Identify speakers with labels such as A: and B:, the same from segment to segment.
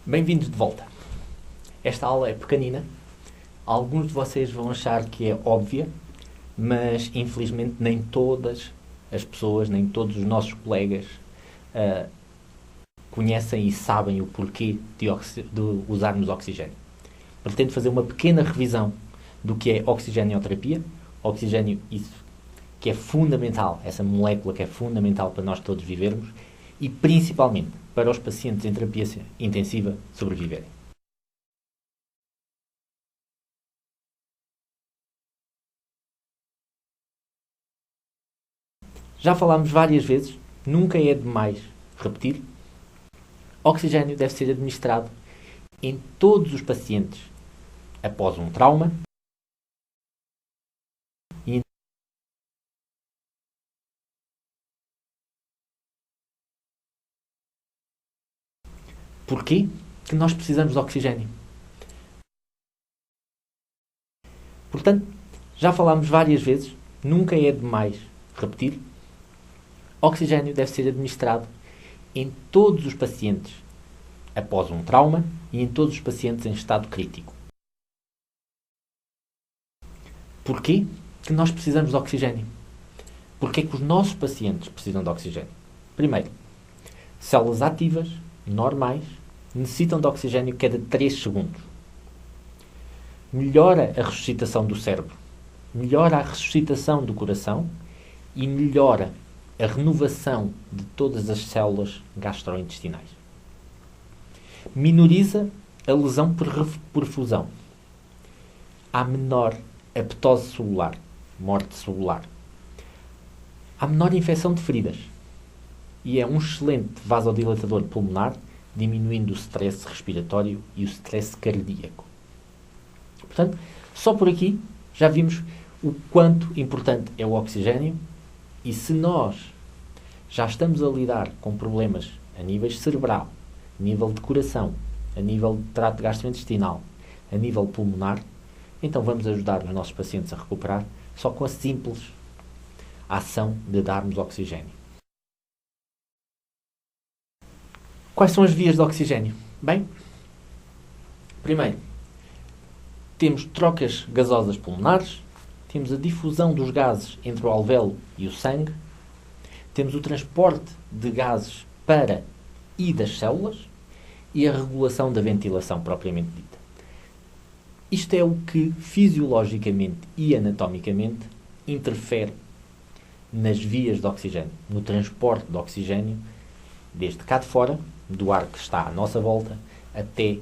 A: Bem-vindos de volta. Esta aula é pequenina. Alguns de vocês vão achar que é óbvia, mas infelizmente nem todas as pessoas, nem todos os nossos colegas conhecem e sabem o porquê de usarmos oxigênio. Pretendo fazer uma pequena revisão do que é oxigenioterapia. Oxigênio, isso que é fundamental, essa molécula que é fundamental para nós todos vivermos e principalmente para os pacientes em terapia intensiva sobreviverem. Já falámos várias vezes, nunca é demais repetir. Oxigênio deve ser administrado em todos os pacientes após um trauma e porquê que nós precisamos de oxigênio? Portanto, já falámos várias vezes, nunca é demais repetir. Oxigênio deve ser administrado em todos os pacientes após um trauma e em todos os pacientes em estado crítico. Porquê que nós precisamos de oxigênio? Porquê que os nossos pacientes precisam de oxigênio? Primeiro, células ativas, normais, necessitam de oxigênio cada 3 segundos. Melhora a ressuscitação do cérebro, melhora a ressuscitação do coração e melhora a renovação de todas as células gastrointestinais. Minoriza a lesão por fusão. Há menor apoptose celular, morte celular. Há menor infecção de feridas. E é um excelente vasodilatador pulmonar, diminuindo o stress respiratório e o stress cardíaco. Portanto, só por aqui já vimos o quanto importante é o oxigênio. E se nós já estamos a lidar com problemas a nível cerebral, a nível de coração, a nível de trato gastrointestinal, a nível pulmonar, então vamos ajudar os nossos pacientes a recuperar só com a simples ação de darmos oxigênio. Quais são as vias de oxigênio? Bem, primeiro, temos trocas gasosas pulmonares, temos a difusão dos gases entre o alvéolo e o sangue, temos o transporte de gases para e das células e a regulação da ventilação propriamente dita. Isto é o que fisiologicamente e anatomicamente interfere nas vias de oxigênio, no transporte de oxigênio, desde cá de fora, do ar que está à nossa volta, até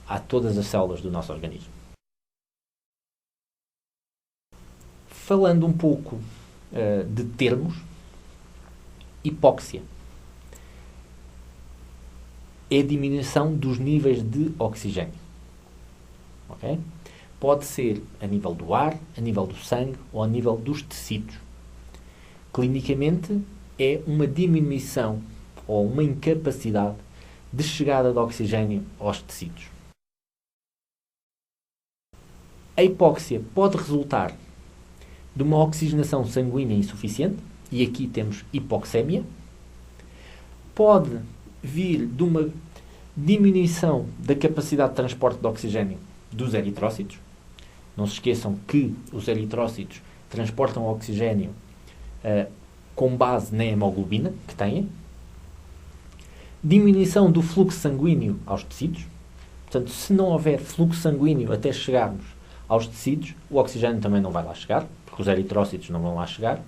A: a todas as células do nosso organismo. Falando um pouco de termos, hipóxia é a diminuição dos níveis de oxigênio. Okay? Pode ser a nível do ar, a nível do sangue ou a nível dos tecidos. Clinicamente, é uma diminuição ou uma incapacidade de chegada de oxigênio aos tecidos. A hipóxia pode resultar de uma oxigenação sanguínea insuficiente, e aqui temos hipoxémia. Pode vir de uma diminuição da capacidade de transporte de oxigênio dos eritrócitos. Não se esqueçam que os eritrócitos transportam oxigênio com base na hemoglobina que têm. Diminuição do fluxo sanguíneo aos tecidos. Portanto, se não houver fluxo sanguíneo até chegarmos aos tecidos, o oxigênio também não vai lá chegar, porque os eritrócitos não vão lá chegar.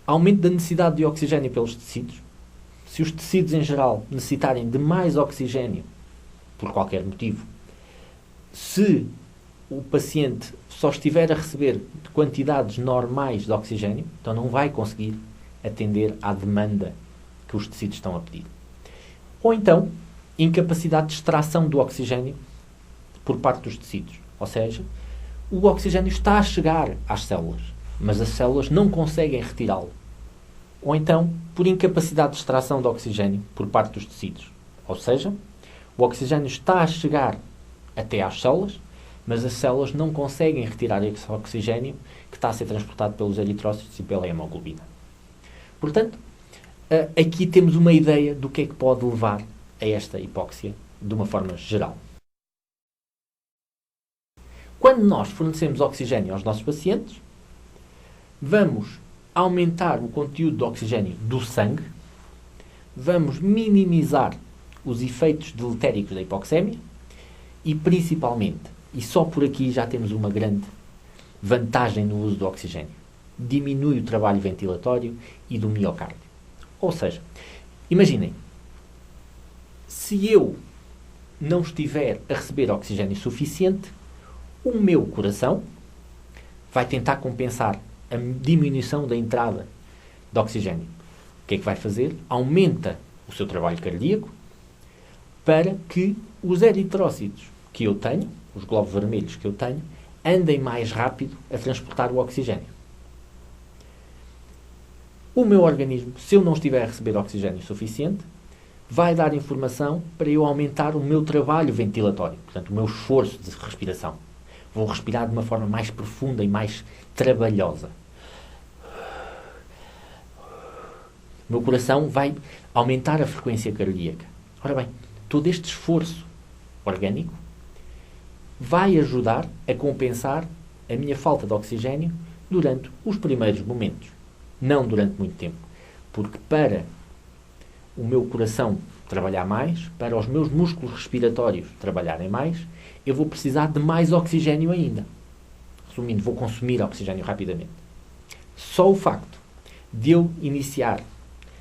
A: Aumento da necessidade de oxigênio pelos tecidos. Se os tecidos em geral necessitarem de mais oxigênio, por qualquer motivo, se o paciente só estiver a receber quantidades normais de oxigênio, então não vai conseguir atender à demanda que os tecidos estão a pedir. Ou então, incapacidade de extração do oxigênio por parte dos tecidos. Ou seja, o oxigênio está a chegar às células, mas as células não conseguem retirá-lo. Ou então, por incapacidade de extração de oxigênio por parte dos tecidos. Ou seja, o oxigênio está a chegar até às células, mas as células não conseguem retirar esse oxigênio que está a ser transportado pelos eritrócitos e pela hemoglobina. Portanto, aqui temos uma ideia do que é que pode levar a esta hipóxia de uma forma geral. Quando nós fornecemos oxigênio aos nossos pacientes, vamos aumentar o conteúdo de oxigênio do sangue, vamos minimizar os efeitos deletéricos da hipoxémia e, principalmente, e só por aqui já temos uma grande vantagem no uso do oxigênio, diminui o trabalho ventilatório e do miocárdio. Ou seja, imaginem, se eu não estiver a receber oxigênio suficiente, o meu coração vai tentar compensar a diminuição da entrada de oxigênio. O que é que vai fazer? Aumenta o seu trabalho cardíaco para que os eritrócitos que eu tenho, os glóbulos vermelhos que eu tenho, andem mais rápido a transportar o oxigênio. O meu organismo, se eu não estiver a receber oxigênio suficiente, vai dar informação para eu aumentar o meu trabalho ventilatório, portanto, o meu esforço de respiração. Vou respirar de uma forma mais profunda e mais trabalhosa. O meu coração vai aumentar a frequência cardíaca. Ora bem, todo este esforço orgânico vai ajudar a compensar a minha falta de oxigênio durante os primeiros momentos. Não durante muito tempo. Porque para o meu coração trabalhar mais, para os meus músculos respiratórios trabalharem mais, eu vou precisar de mais oxigênio ainda. Resumindo, vou consumir oxigênio rapidamente. Só o facto de eu iniciar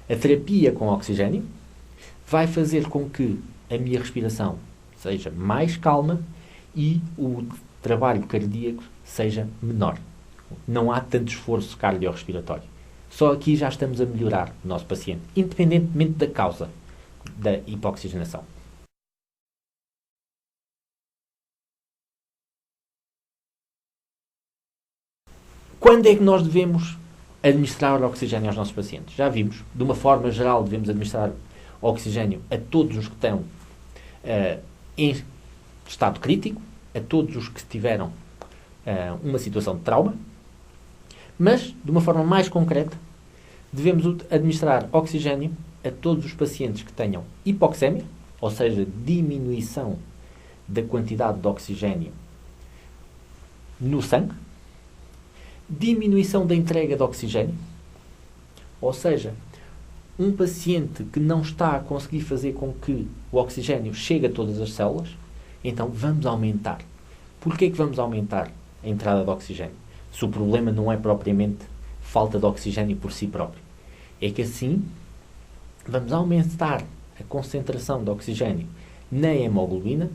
A: a terapia com oxigênio vai fazer com que a minha respiração seja mais calma e o trabalho cardíaco seja menor. Não há tanto esforço cardiorrespiratório. Só aqui já estamos a melhorar o nosso paciente, independentemente da causa da hipoxigenação. Quando é que nós devemos administrar oxigênio aos nossos pacientes? Já vimos, de uma forma geral, devemos administrar oxigênio a todos os que estão em estado crítico, a todos os que tiveram uma situação de trauma, mas, de uma forma mais concreta, devemos administrar oxigênio a todos os pacientes que tenham hipoxémia, ou seja, diminuição da quantidade de oxigênio no sangue, diminuição da entrega de oxigênio, ou seja, um paciente que não está a conseguir fazer com que o oxigênio chegue a todas as células, então vamos aumentar. Porquê que vamos aumentar a entrada de oxigênio? Se o problema não é propriamente falta de oxigênio por si próprio. É que assim vamos aumentar a concentração de oxigênio na hemoglobina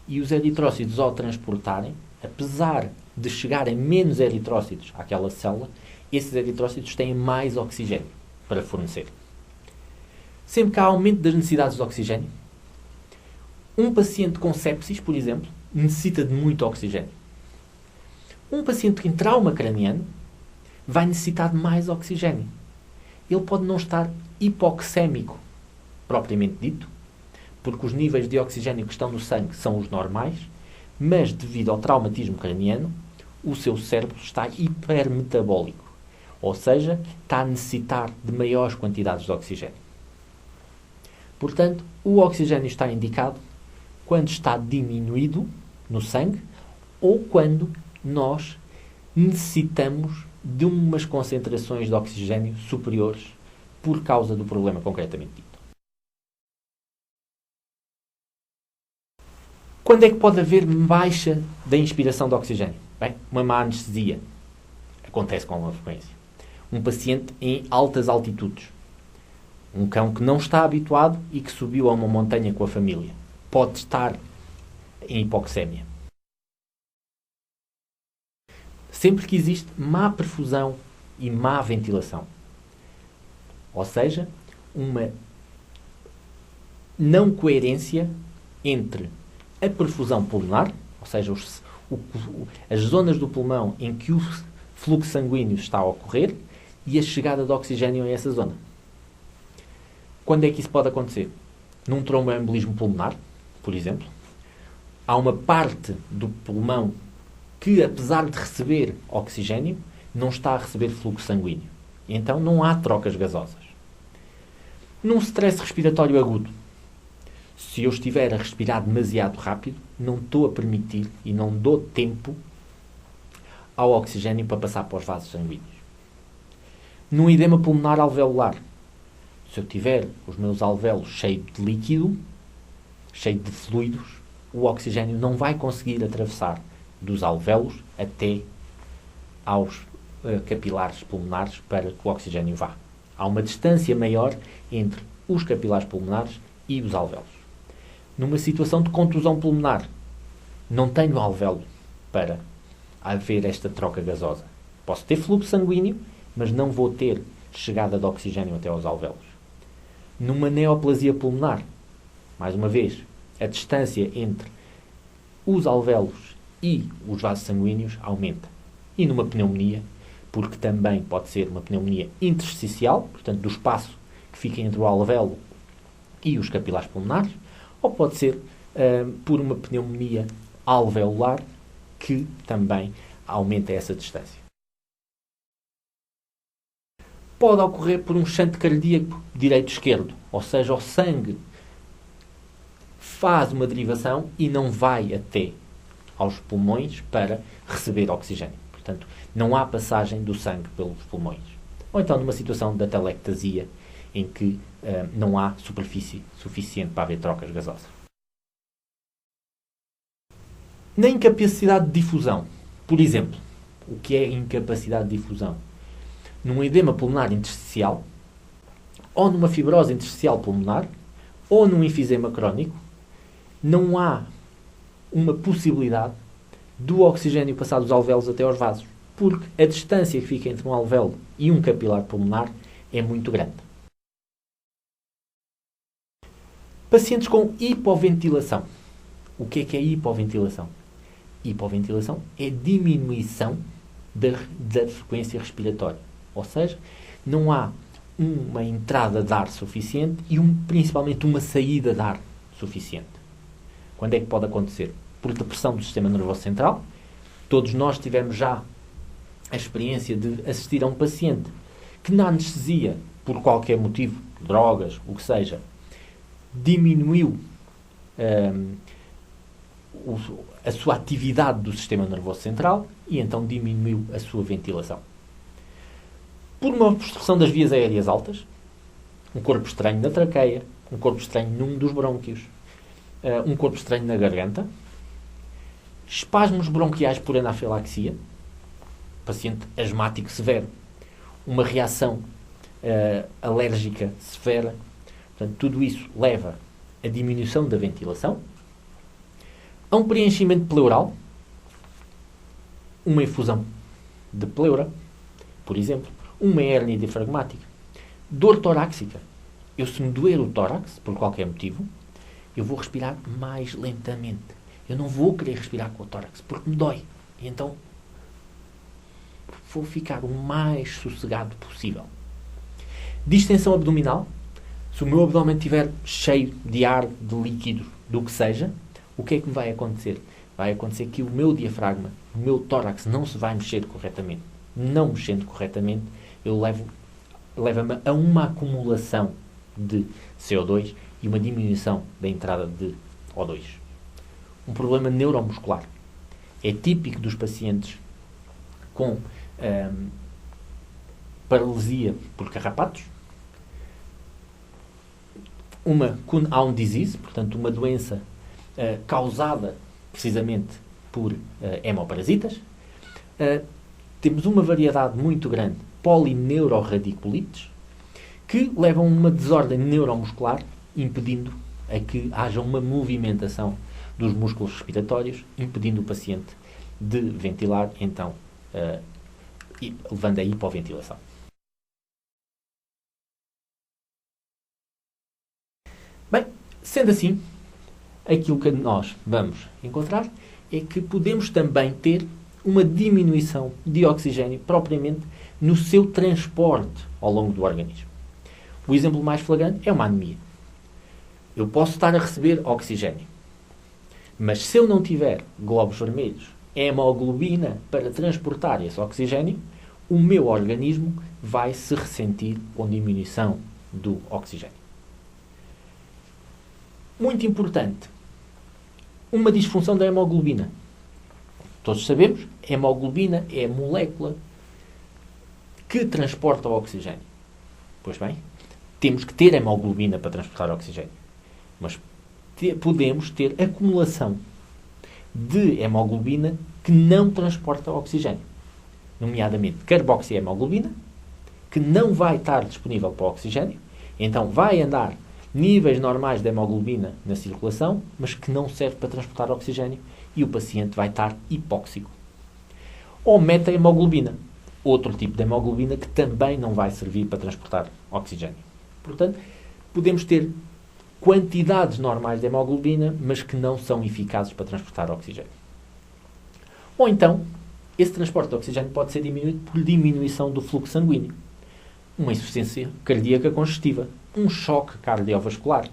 A: e os eritrócitos, ao transportarem, apesar de chegarem menos eritrócitos àquela célula, esses eritrócitos têm mais oxigênio para fornecer. Sempre que há aumento das necessidades de oxigênio, um paciente com sepsis, por exemplo, necessita de muito oxigênio. Um paciente em trauma craniano vai necessitar de mais oxigênio. Ele pode não estar hipoxémico, propriamente dito, porque os níveis de oxigênio que estão no sangue são os normais, mas devido ao traumatismo craniano, o seu cérebro está hipermetabólico, ou seja, está a necessitar de maiores quantidades de oxigênio. Portanto, o oxigênio está indicado quando está diminuído no sangue ou quando nós necessitamos de umas concentrações de oxigênio superiores por causa do problema concretamente dito. Quando é que pode haver baixa da inspiração de oxigênio? Bem, uma má anestesia acontece com alguma frequência. Um paciente em altas altitudes. Um cão que não está habituado e que subiu a uma montanha com a família. Pode estar em hipoxémia. Sempre que existe má perfusão e má ventilação. Ou seja, uma não coerência entre a perfusão pulmonar, ou seja, as zonas do pulmão em que o fluxo sanguíneo está a ocorrer, e a chegada de oxigênio a essa zona. Quando é que isso pode acontecer? Num tromboembolismo pulmonar, por exemplo, há uma parte do pulmão que, apesar de receber oxigênio, não está a receber fluxo sanguíneo. E então não há trocas gasosas. Num stress respiratório agudo, Se eu estiver a respirar demasiado rápido, não estou a permitir e não dou tempo ao oxigênio para passar para os vasos sanguíneos. Num edema pulmonar alveolar, se eu tiver os meus alvéolos cheios de líquido, cheio de fluidos, o oxigênio não vai conseguir atravessar dos alvéolos até aos capilares pulmonares para que o oxigênio vá. Há uma distância maior entre os capilares pulmonares e os alvéolos. Numa situação de contusão pulmonar, não tenho alvéolo para haver esta troca gasosa. Posso ter fluxo sanguíneo, mas não vou ter chegada de oxigênio até aos alvéolos. Numa neoplasia pulmonar, mais uma vez, a distância entre os alvéolos e os vasos sanguíneos aumenta. E numa pneumonia, porque também pode ser uma pneumonia intersticial, portanto, do espaço que fica entre o alvéolo e os capilares pulmonares, ou pode ser por uma pneumonia alveolar, que também aumenta essa distância. Pode ocorrer por um shunt cardíaco direito-esquerdo, ou seja, o sangue faz uma derivação e não vai até aos pulmões para receber oxigênio. Portanto, não há passagem do sangue pelos pulmões. Ou então numa situação de atelectasia, em que não há superfície suficiente para haver trocas gasosas. Na incapacidade de difusão, por exemplo, o que é incapacidade de difusão? Num edema pulmonar intersticial, ou numa fibrose intersticial pulmonar, ou num enfisema crónico, não há uma possibilidade do oxigênio passar dos alvéolos até aos vasos, porque a distância que fica entre um alvéolo e um capilar pulmonar é muito grande. Pacientes com hipoventilação. O que é hipoventilação? Hipoventilação é diminuição da frequência respiratória. Ou seja, não há uma entrada de ar suficiente e principalmente uma saída de ar suficiente. Quando é que pode acontecer? Por depressão do sistema nervoso central. Todos nós tivemos já a experiência de assistir a um paciente que na anestesia, por qualquer motivo, drogas, o que seja, diminuiu a sua atividade do sistema nervoso central e então diminuiu a sua ventilação. Por uma obstrução das vias aéreas altas, um corpo estranho na traqueia, um corpo estranho num dos brônquios, um corpo estranho na garganta, espasmos bronquiais por anafilaxia, paciente asmático severo, uma reação alérgica severa. Portanto, tudo isso leva à diminuição da ventilação, a um preenchimento pleural, uma infusão de pleura, por exemplo, uma hérnia diafragmática, dor torácica. Se me doer o tórax, por qualquer motivo, eu vou respirar mais lentamente. Eu não vou querer respirar com o tórax, porque me dói. E então, vou ficar o mais sossegado possível. Distensão abdominal. Se o meu abdômen estiver cheio de ar, de líquido, do que seja, o que é que me vai acontecer? Vai acontecer que o meu diafragma, o meu tórax não se vai mexer corretamente. Não mexendo corretamente, leva-me a uma acumulação de CO2 e uma diminuição da entrada de O2. Um problema neuromuscular. É típico dos pacientes com paralisia por carrapatos, uma Kuhn-Aund disease, portanto uma doença causada precisamente por hemoparasitas. Temos uma variedade muito grande de polineuroradiculites que levam a uma desordem neuromuscular, impedindo a que haja uma movimentação dos músculos respiratórios, impedindo o paciente de ventilar, então levando a hipoventilação. Bem, sendo assim, aquilo que nós vamos encontrar é que podemos também ter uma diminuição de oxigênio propriamente no seu transporte ao longo do organismo. O exemplo mais flagrante é uma anemia. Eu posso estar a receber oxigênio, mas se eu não tiver glóbulos vermelhos, hemoglobina para transportar esse oxigênio, o meu organismo vai se ressentir com diminuição do oxigênio. Muito importante, uma disfunção da hemoglobina. Todos sabemos, a hemoglobina é a molécula que transporta o oxigênio. Pois bem, temos que ter hemoglobina para transportar o oxigênio. Mas podemos ter acumulação de hemoglobina que não transporta o oxigênio. Nomeadamente carboxihemoglobina, que não vai estar disponível para o oxigênio. Então vai andar níveis normais de hemoglobina na circulação, mas que não serve para transportar oxigênio e o paciente vai estar hipóxico. Ou metahemoglobina, outro tipo de hemoglobina que também não vai servir para transportar oxigênio. Portanto, podemos ter quantidades normais de hemoglobina, mas que não são eficazes para transportar oxigênio. Ou então, esse transporte de oxigênio pode ser diminuído por diminuição do fluxo sanguíneo. Uma insuficiência cardíaca congestiva, um choque cardiovascular.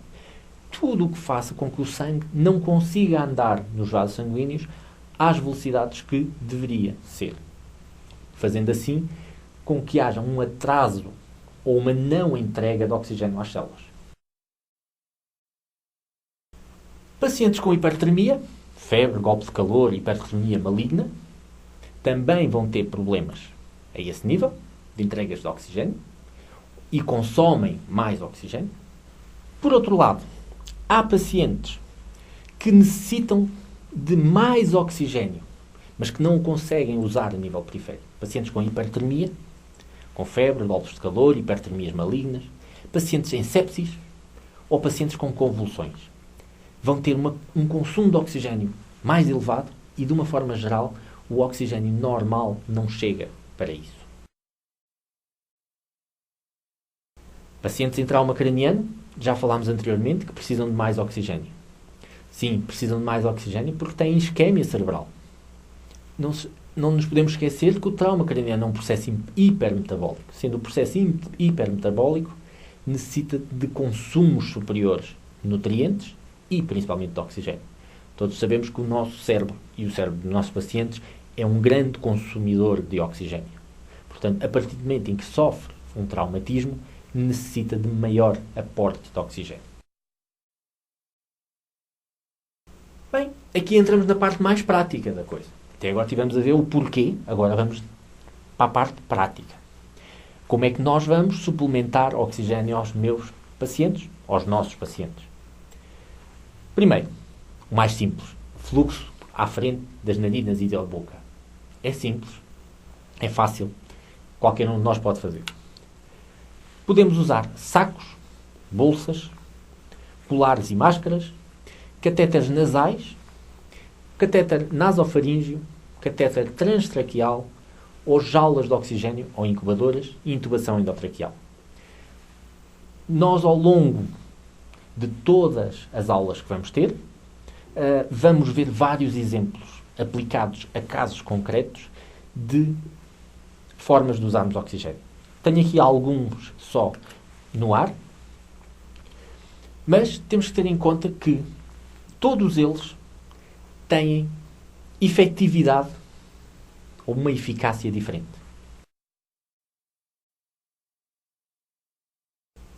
A: Tudo o que faça com que o sangue não consiga andar nos vasos sanguíneos às velocidades que deveria ser. Fazendo assim com que haja um atraso ou uma não entrega de oxigênio às células. Pacientes com hipertermia, febre, golpe de calor, hipertermia maligna, também vão ter problemas a esse nível de entregas de oxigênio e consomem mais oxigênio. Por outro lado, há pacientes que necessitam de mais oxigênio, mas que não o conseguem usar a nível periférico. Pacientes com hipertermia, com febre, golpes de calor, hipertermias malignas, pacientes em sepsis ou pacientes com convulsões. Vão ter um consumo de oxigênio mais elevado e, de uma forma geral, o oxigênio normal não chega para isso. Pacientes em trauma craniano, já falámos anteriormente que precisam de mais oxigênio. Sim, precisam de mais oxigênio porque têm isquémia cerebral. Não nos podemos esquecer que o trauma craniano é um processo hipermetabólico. Sendo o processo hipermetabólico, necessita de consumos superiores de nutrientes e principalmente de oxigênio. Todos sabemos que o nosso cérebro e o cérebro dos nossos pacientes é um grande consumidor de oxigênio. Portanto, a partir do momento em que sofre um traumatismo, necessita de maior aporte de oxigênio. Bem, aqui entramos na parte mais prática da coisa. Até agora tivemos a ver o porquê, agora vamos para a parte prática. Como é que nós vamos suplementar oxigênio aos meus pacientes, aos nossos pacientes? Primeiro, o mais simples, fluxo à frente das narinas e da boca. É simples, é fácil, qualquer um de nós pode fazer. Podemos usar sacos, bolsas, colares e máscaras, catéteres nasais, catéter nasofaríngeo, catéter transtraqueal ou jaulas de oxigênio ou incubadoras e intubação endotraqueal. Nós, ao longo de todas as aulas que vamos ter, vamos ver vários exemplos aplicados a casos concretos de formas de usarmos oxigênio. Tenho aqui alguns só no ar, mas temos que ter em conta que todos eles têm efetividade ou uma eficácia diferente.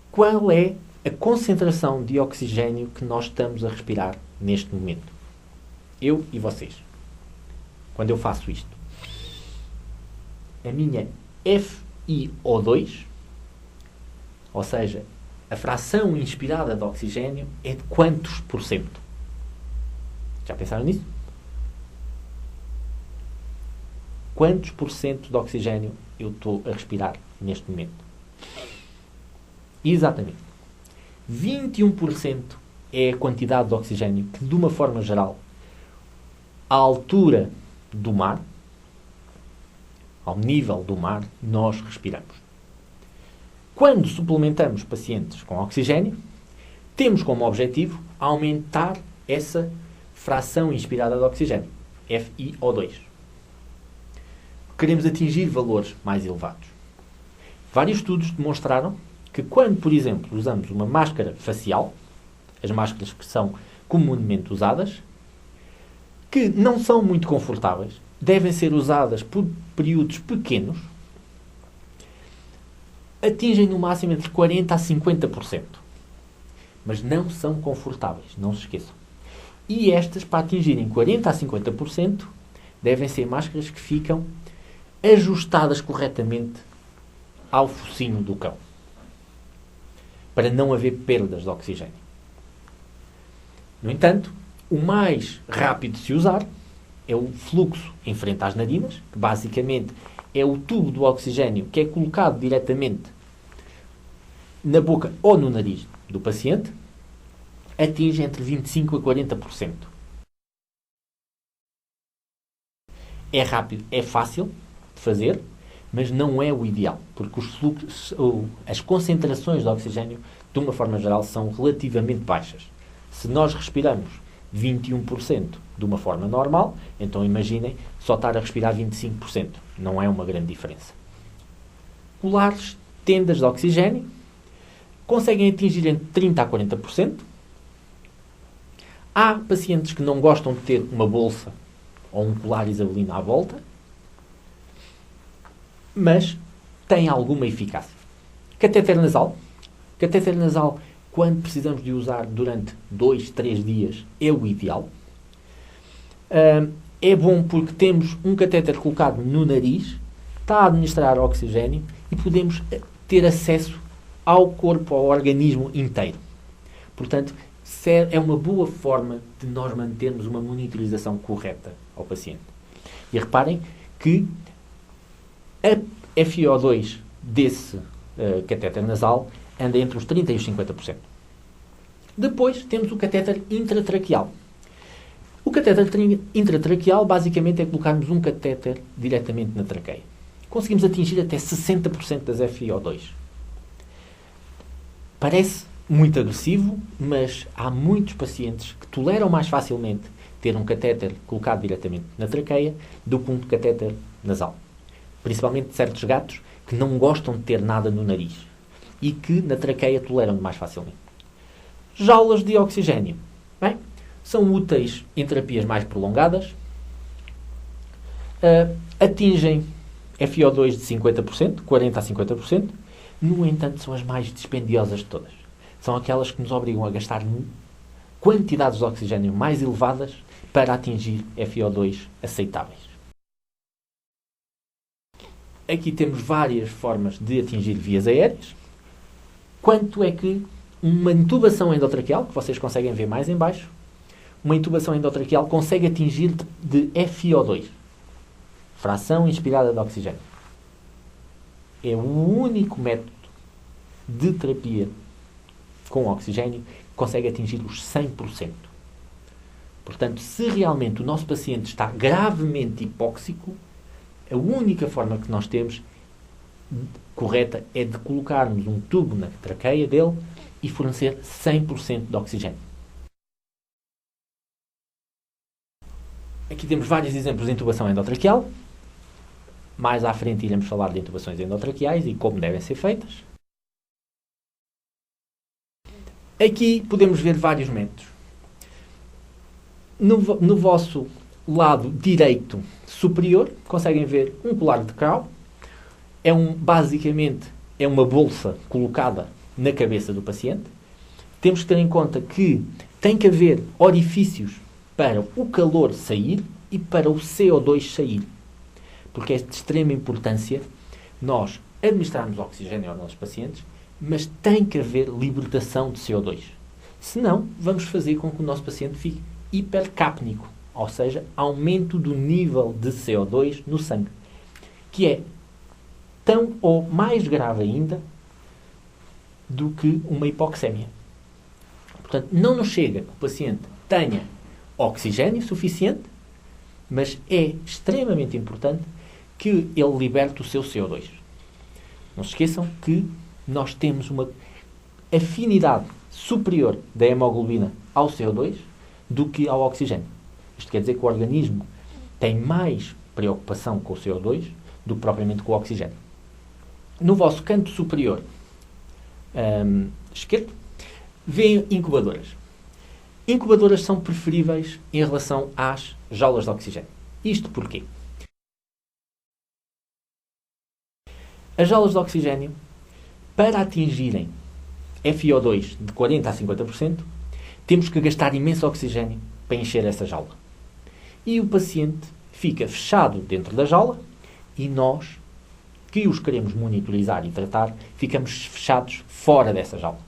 A: Qual é a concentração de oxigênio que nós estamos a respirar neste momento? Eu e vocês. Quando eu faço isto. A minha FiO2, ou seja, a fração inspirada de oxigênio é de quantos por cento? Já pensaram nisso? Quantos por cento de oxigênio eu estou a respirar neste momento? Exatamente. 21% é a quantidade de oxigênio que, de uma forma geral, à altura do mar, ao nível do mar, nós respiramos. Quando suplementamos pacientes com oxigênio, temos como objetivo aumentar essa fração inspirada de oxigênio, FiO2. Queremos atingir valores mais elevados. Vários estudos demonstraram que quando, por exemplo, usamos uma máscara facial, as máscaras que são comumente usadas, que não são muito confortáveis, devem ser usadas por períodos pequenos, atingem no máximo entre 40% a 50%. mas não são confortáveis, não se esqueçam. E estas, para atingirem 40% a 50%, devem ser máscaras que ficam ajustadas corretamente ao focinho do cão, para não haver perdas de oxigênio. No entanto, o mais rápido de se usar é o fluxo em frente às narinas, que basicamente é o tubo do oxigênio que é colocado diretamente na boca ou no nariz do paciente, atinge entre 25% a 40%. É rápido, é fácil de fazer, mas não é o ideal, porque os fluxos, as concentrações de oxigênio, de uma forma geral, são relativamente baixas. Se nós respiramos 21% de uma forma normal, então imaginem só estar a respirar 25%. Não é uma grande diferença. Colares, tendas de oxigênio, conseguem atingir entre 30% a 40%. Há pacientes que não gostam de ter uma bolsa ou um colar isabelino à volta, mas tem alguma eficácia. Catéter nasal. Catéter nasal, quando precisamos de usar durante 2, 3 dias, é o ideal. É bom porque temos um catéter colocado no nariz, está a administrar oxigênio e podemos ter acesso ao corpo, ao organismo inteiro. Portanto, é uma boa forma de nós mantermos uma monitorização correta ao paciente. E reparem que a FiO2 desse catéter nasal anda entre os 30% e os 50%. Depois temos o catéter intratraqueal. O catéter intratraqueal basicamente é colocarmos um catéter diretamente na traqueia. Conseguimos atingir até 60% das FiO2. Parece muito agressivo, mas há muitos pacientes que toleram mais facilmente ter um catéter colocado diretamente na traqueia do que um catéter nasal. Principalmente certos gatos que não gostam de ter nada no nariz e que na traqueia toleram mais facilmente. Jaulas de oxigênio. Bem, são úteis em terapias mais prolongadas. Atingem FiO2 de 50%, 40% a 50%. No entanto, são as mais dispendiosas de todas. São aquelas que nos obrigam a gastar quantidades de oxigênio mais elevadas para atingir FiO2 aceitáveis. Aqui temos várias formas de atingir vias aéreas. Quanto é que uma intubação endotraqueal, que vocês conseguem ver mais em baixo, uma intubação endotraqueal consegue atingir de FiO2, fração inspirada de oxigênio. É o único método de terapia com oxigênio que consegue atingir os 100%. Portanto, se realmente o nosso paciente está gravemente hipóxico, a única forma que nós temos correta é de colocarmos um tubo na traqueia dele e fornecer 100% de oxigênio. Aqui temos vários exemplos de intubação endotraqueal. Mais à frente iremos falar de intubações endotraqueais e como devem ser feitas. Aqui podemos ver vários métodos. No vosso lado direito superior, conseguem ver um colar de cal. Basicamente, é uma bolsa colocada na cabeça do paciente. Temos que ter em conta que tem que haver orifícios para o calor sair e para o CO2 sair. Porque é de extrema importância nós administrarmos oxigênio aos nossos pacientes, mas tem que haver libertação de CO2. Senão, vamos fazer com que o nosso paciente fique hipercápnico, ou seja, aumento do nível de CO2 no sangue, que é tão ou mais grave ainda do que uma hipoxémia. Portanto, não nos chega que o paciente tenha oxigênio suficiente, mas é extremamente importante que ele liberte o seu CO2. Não se esqueçam que nós temos uma afinidade superior da hemoglobina ao CO2 do que ao oxigênio. Isto quer dizer que o organismo tem mais preocupação com o CO2 do que propriamente com o oxigênio. No vosso canto superior esquerdo, vêem incubadoras. Incubadoras são preferíveis em relação às jaulas de oxigênio. Isto porquê? As jaulas de oxigênio, para atingirem FiO2 de 40% a 50%, temos que gastar imenso oxigênio para encher essa jaula. E o paciente fica fechado dentro da jaula e nós, que os queremos monitorizar e tratar, ficamos fechados fora dessa jaula.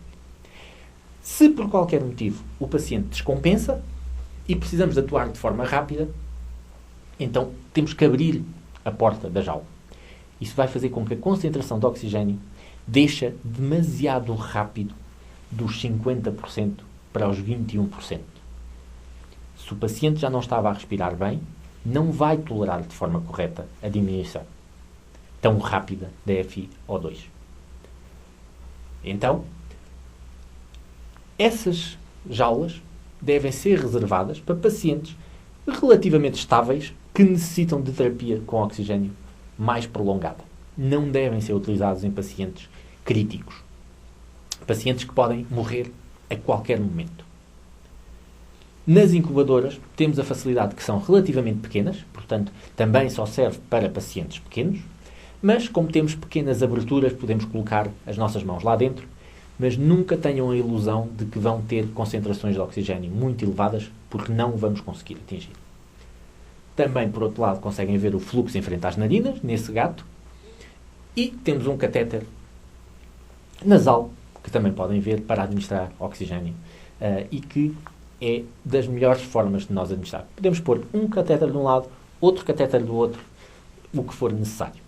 A: Se por qualquer motivo o paciente descompensa e precisamos de atuar de forma rápida, então temos que abrir a porta da jaula. Isso vai fazer com que a concentração de oxigênio deixe demasiado rápido dos 50% para os 21%. Se o paciente já não estava a respirar bem, não vai tolerar de forma correta a diminuição tão rápida da FiO2. Então, essas jaulas devem ser reservadas para pacientes relativamente estáveis que necessitam de terapia com oxigênio mais prolongada. Não devem ser utilizados em pacientes críticos. Pacientes que podem morrer a qualquer momento. Nas incubadoras temos a facilidade que são relativamente pequenas, portanto, também só serve para pacientes pequenos, mas como temos pequenas aberturas, podemos colocar as nossas mãos lá dentro, mas nunca tenham a ilusão de que vão ter concentrações de oxigênio muito elevadas, porque não o vamos conseguir atingir. Também, por outro lado, conseguem ver o fluxo em frente às narinas, nesse gato, e temos um catéter nasal, que também podem ver para administrar oxigênio, e que é das melhores formas de nós administrar. Podemos pôr um catéter de um lado, outro catéter do outro, o que for necessário.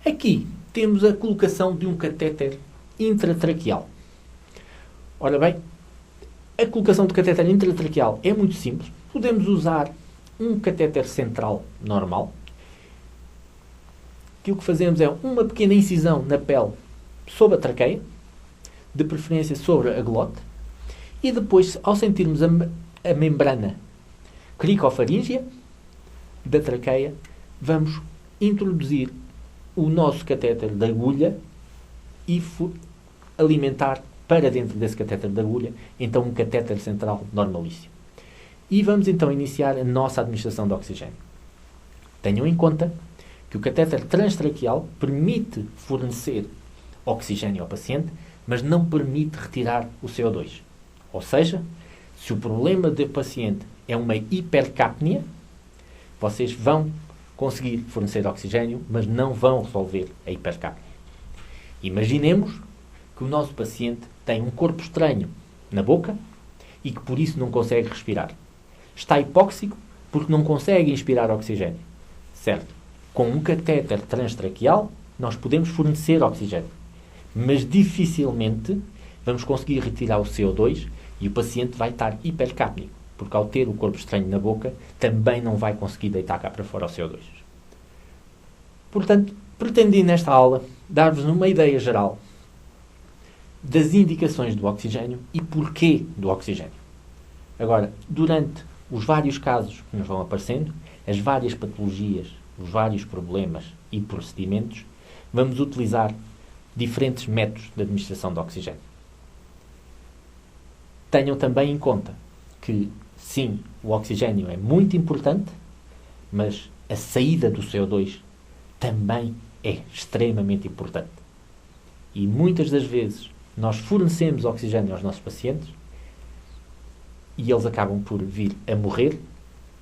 A: Aqui temos a colocação de um catéter intratraqueal. Ora bem, a colocação de catéter intratraqueal é muito simples. Podemos usar um catéter central normal. Aquilo que fazemos é uma pequena incisão na pele sob a traqueia, de preferência sobre a glote, e depois, ao sentirmos a membrana cricofaríngea da traqueia, vamos introduzir o nosso catéter de agulha e alimentar para dentro desse catéter de agulha, então um catéter central normalíssimo. E vamos então iniciar a nossa administração de oxigênio. Tenham em conta que o catéter transtraqueal permite fornecer oxigênio ao paciente, mas não permite retirar o CO2. Ou seja, se o problema do paciente é uma hipercapnia, vocês vão conseguir fornecer oxigênio, mas não vão resolver a hipercapnia. Imaginemos que o nosso paciente tem um corpo estranho na boca e que por isso não consegue respirar. Está hipóxico porque não consegue inspirar oxigênio. Certo? Com um catéter transtraqueal, nós podemos fornecer oxigênio, mas dificilmente vamos conseguir retirar o CO2 e o paciente vai estar hipercápnico, porque ao ter o corpo estranho na boca, também não vai conseguir deitar cá para fora o CO2. Portanto, pretendi nesta aula dar-vos uma ideia geral das indicações do oxigênio e porquê do oxigênio. Agora, durante os vários casos que nos vão aparecendo, as várias patologias, os vários problemas e procedimentos, vamos utilizar diferentes métodos de administração de oxigênio. Tenham também em conta que, sim, o oxigênio é muito importante, mas a saída do CO2 também é extremamente importante. E muitas das vezes nós fornecemos oxigênio aos nossos pacientes e eles acabam por vir a morrer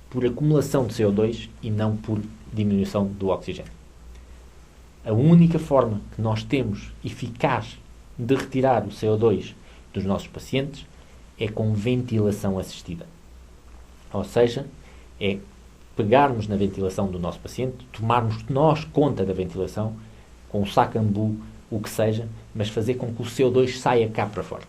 A: por acumulação de CO2 e não por diminuição do oxigênio. A única forma que nós temos eficaz de retirar o CO2 dos nossos pacientes é com ventilação assistida. Ou seja, é pegarmos na ventilação do nosso paciente, tomarmos nós conta da ventilação, com o saca-ambu, o que seja, mas fazer com que o CO2 saia cá para fora.